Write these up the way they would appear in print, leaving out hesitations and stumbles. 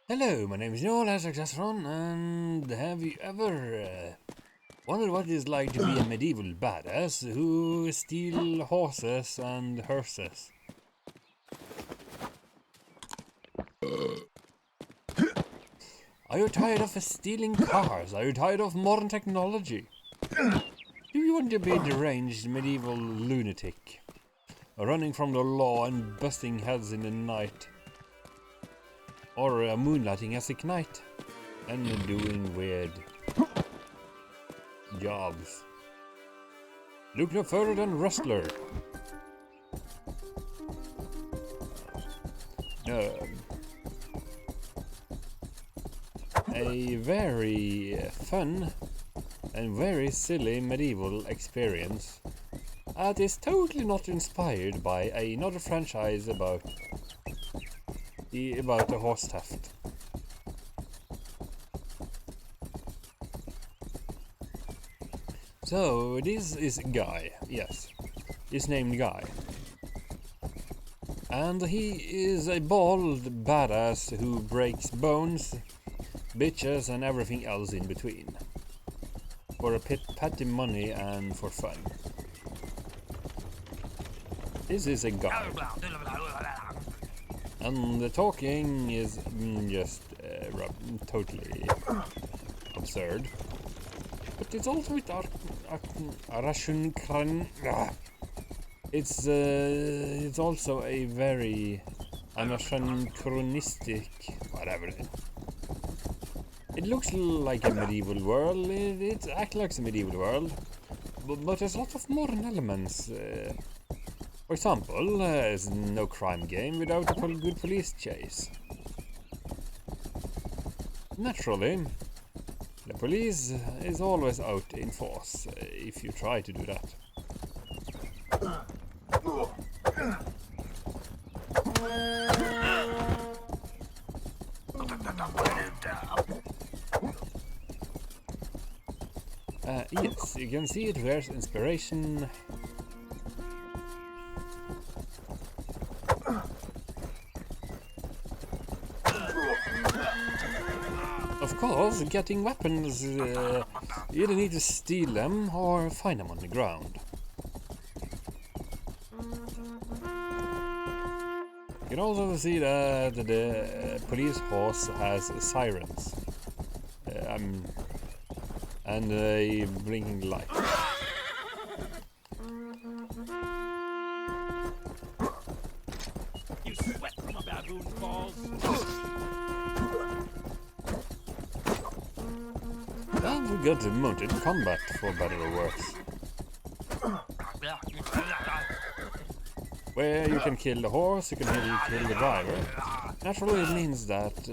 Hello, my name is Noel Asakasron, and have you ever wondered what it is like to be a medieval badass who steal horses and hearses? Are you tired of stealing cars? Are you tired of modern technology? Do you want to be a deranged medieval lunatic, running from the law and busting heads in the night? Or moonlighting as a knight and doing weird jobs? Look no further than Rustler. A very fun and very silly medieval experience that is totally not inspired by another franchise about the horse theft. So this is Guy, yes, he's named Guy, and he is a bald badass who breaks bones, bitches and everything else in between, for a petty money and for fun. This is a guy, and the talking is just totally absurd. But it's also with it's also a very anachronistic whatever. It looks like a medieval world. It acts like a medieval world, but there's a lot of modern elements. For example, there's no crime game without a good police chase. Naturally, the police is always out in force if you try to do that. Yes, you can see it wears inspiration. Of course, getting weapons, you either need to steal them or find them on the ground. You can also see that the police horse has sirens and a blinking light. You sweat from a baboon's balls. And we got mounted combat for better or worse, where you can kill the horse, you can kill the driver. Naturally, it means that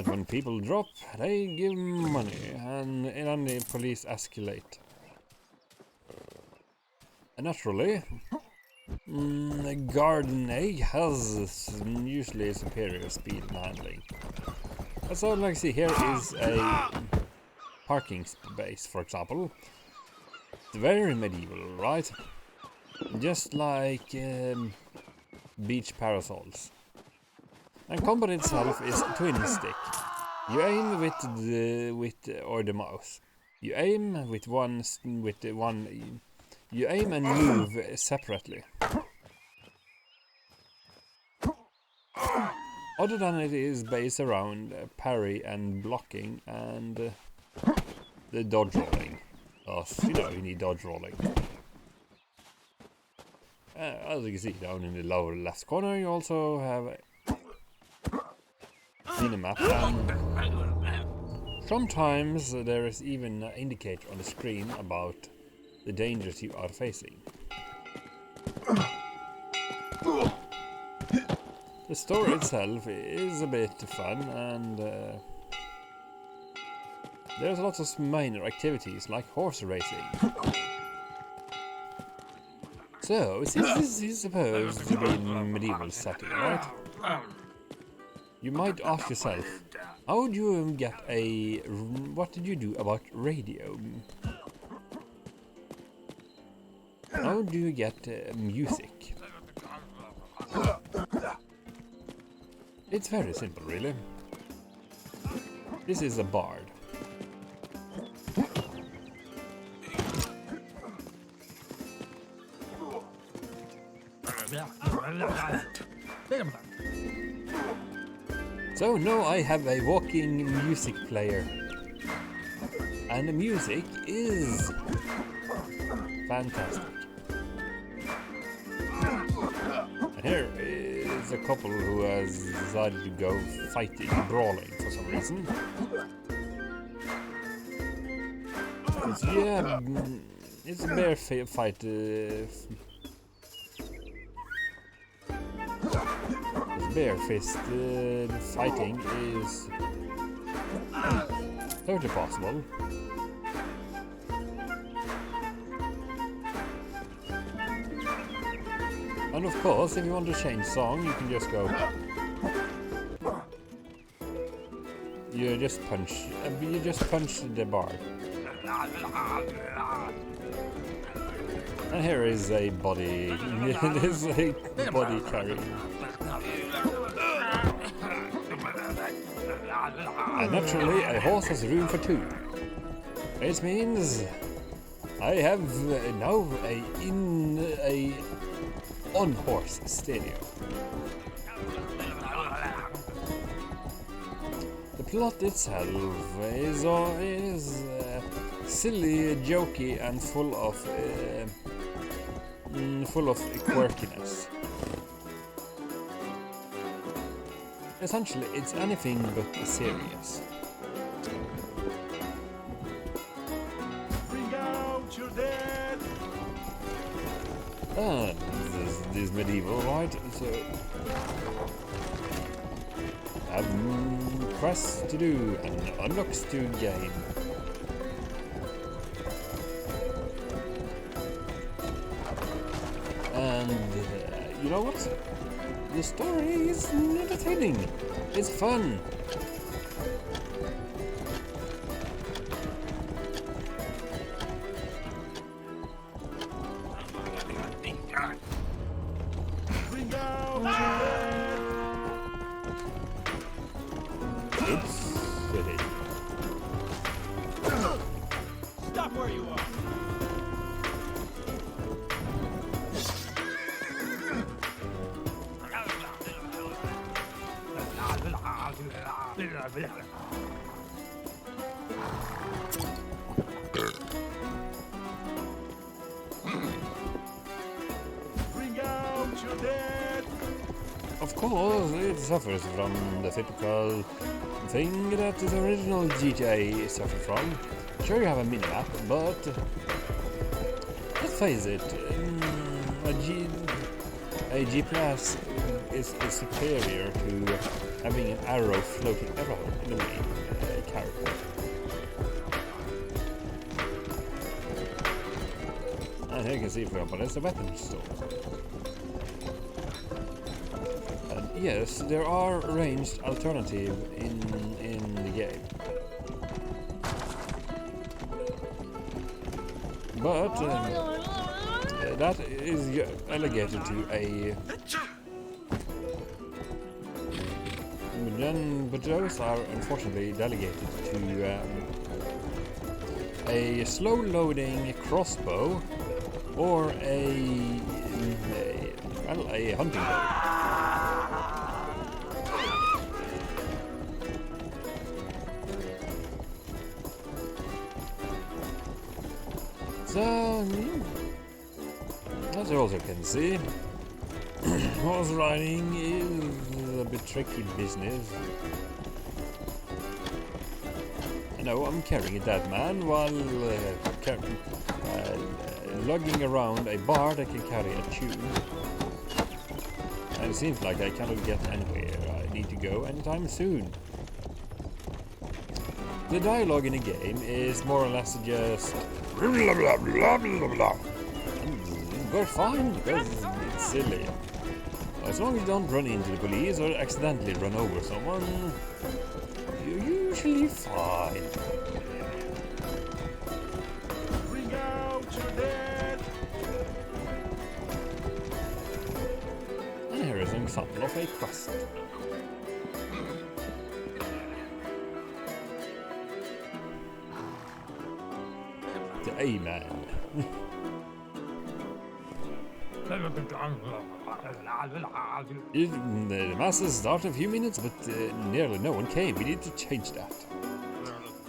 when people drop, they give money, and then the police escalate. And naturally, a garden egg has usually superior speed and handling. So like see here is a parking space, for example. It's very medieval, right? Just like beach parasols. And combat itself is twin stick. You aim with the mouse. You aim with you aim and move separately. Other than it is based around parry and blocking and the dodge rolling. You know, you need dodge rolling. As you can see down in the lower left corner, you also have a map, and sometimes there is even an indicator on the screen about the dangers you are facing. The story itself is a bit fun, and there's lots of minor activities like horse racing. So, this is supposed to be in a medieval setting, right? You might ask yourself, how do you get what did you do about radio? How do you get music? It's very simple, really. This is a bard. So now I have a walking music player. And the music is fantastic. And here is a couple who has decided to go fighting, brawling for some reason. It's a bear fight. Bear fist fighting is totally possible. And of course, if you want to change song, you can just go. You just punch the bar. And here is a body. There's a body carry. And naturally, a horse has room for two. Which means I have now a on-horse stereo. The plot itself is silly, jokey, and full of quirkiness. Essentially, it's anything but serious. Bring out your dead. This is medieval, right? So have quests to do and unlocks to gain. And you know what? The story is entertaining. It's fun. Bring out It's silly. Stop where you are. Bring out your dead. Of course, it suffers from the typical thing that the original GTA suffered from. Sure, you have a minimap, but let's face it, a G-Class is superior to having an arrow floating around in the main character. And here you can see, for example, there's a weapon store. And yes, there are ranged alternatives in the game. But that is relegated to a... But those are unfortunately delegated to a slow-loading crossbow or a hunting bow. So, as you also can see, horse riding is a bit tricky business. I know I'm carrying a dead man while lugging around a bar that can carry a tube. And it seems like I cannot get anywhere I need to go anytime soon. The dialogue in the game is more or less just blah blah blah blah blah blah. We're fine because it's silly. As long as you don't run into the police or accidentally run over someone, you're usually fine. Bring out your dead. And here is an example of a quest. Amen. The masses started a few minutes, but nearly no one came. We need to change that.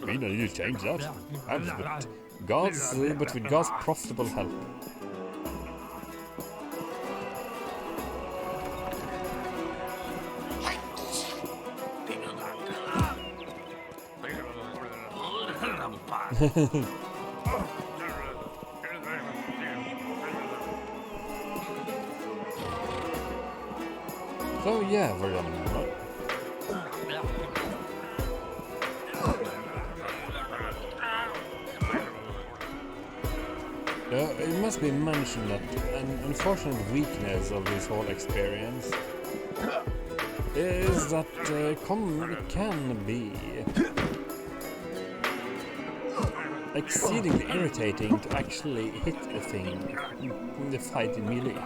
We don't need to change that. But with God's profitable help. So yeah, we're done. It must be mentioned that an unfortunate weakness of this whole experience is that it can be exceedingly irritating to actually hit a thing in the fight in melee.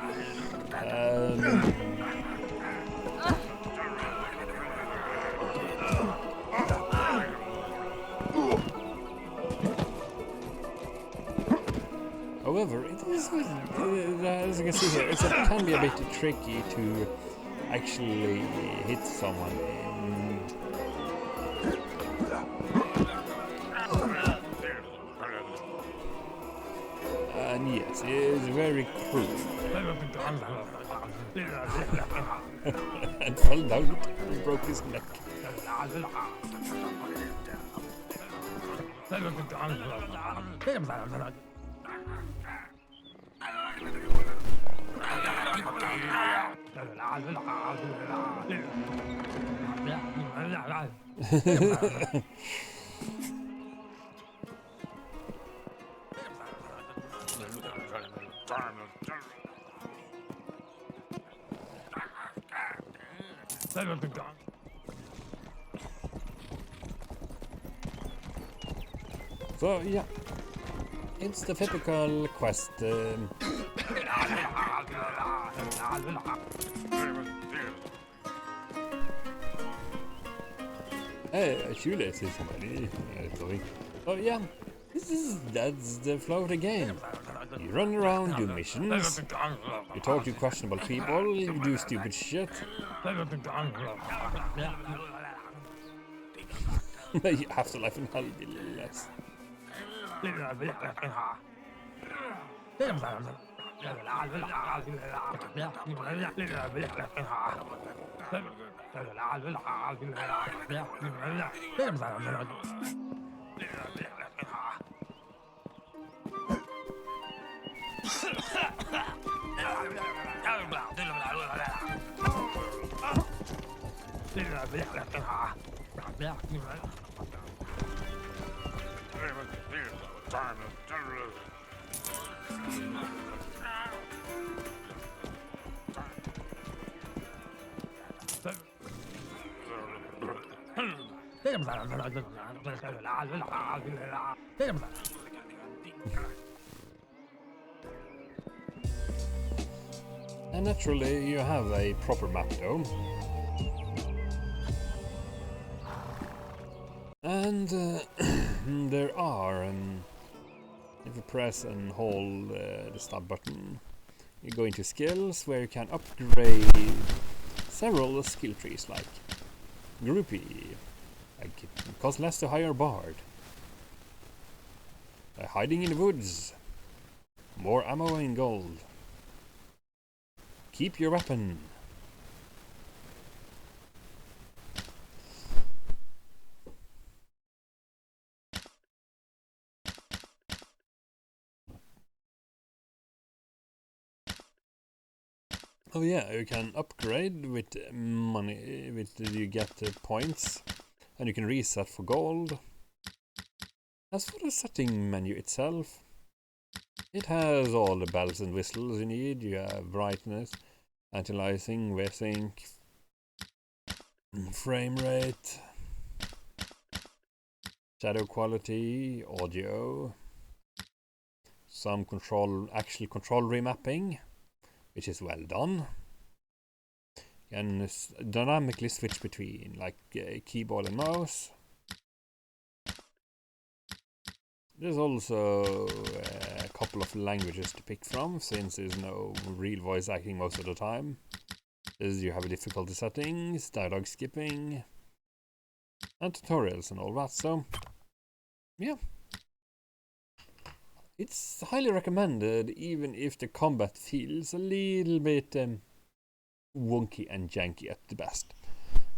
However, it is, as you can see here, it can be a bit tricky to actually hit someone and yes, it is very cruel. And fell down and broke his neck. So yeah, it's the typical quest. Shoelace is somebody. So yeah, that's the flow of the game. You run around, do missions, you talk to questionable people, you do stupid shit. Afterlife in hell be less. And naturally, you have a proper map though. And there are, if you press and hold the start button, you go into skills where you can upgrade several skill trees like groupie, like it costs less to hire a bard, hiding in the woods, more ammo and gold, keep your weapon. Oh yeah, you can upgrade with money, you get points, and you can reset for gold. As for the setting menu itself, it has all the bells and whistles you need. You have brightness, anti-aliasing, V-Sync, frame rate, shadow quality, audio, some actual control remapping, which is well done. You can dynamically switch between like keyboard and mouse. There's also a couple of languages to pick from, since there's no real voice acting most of the time. You have a difficulty settings, dialogue skipping, and tutorials and all that, so yeah. It's highly recommended, even if the combat feels a little bit wonky and janky at the best.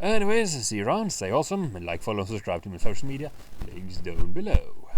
Anyways, see you around, stay awesome, and like, follow, and subscribe to my social media, links down below.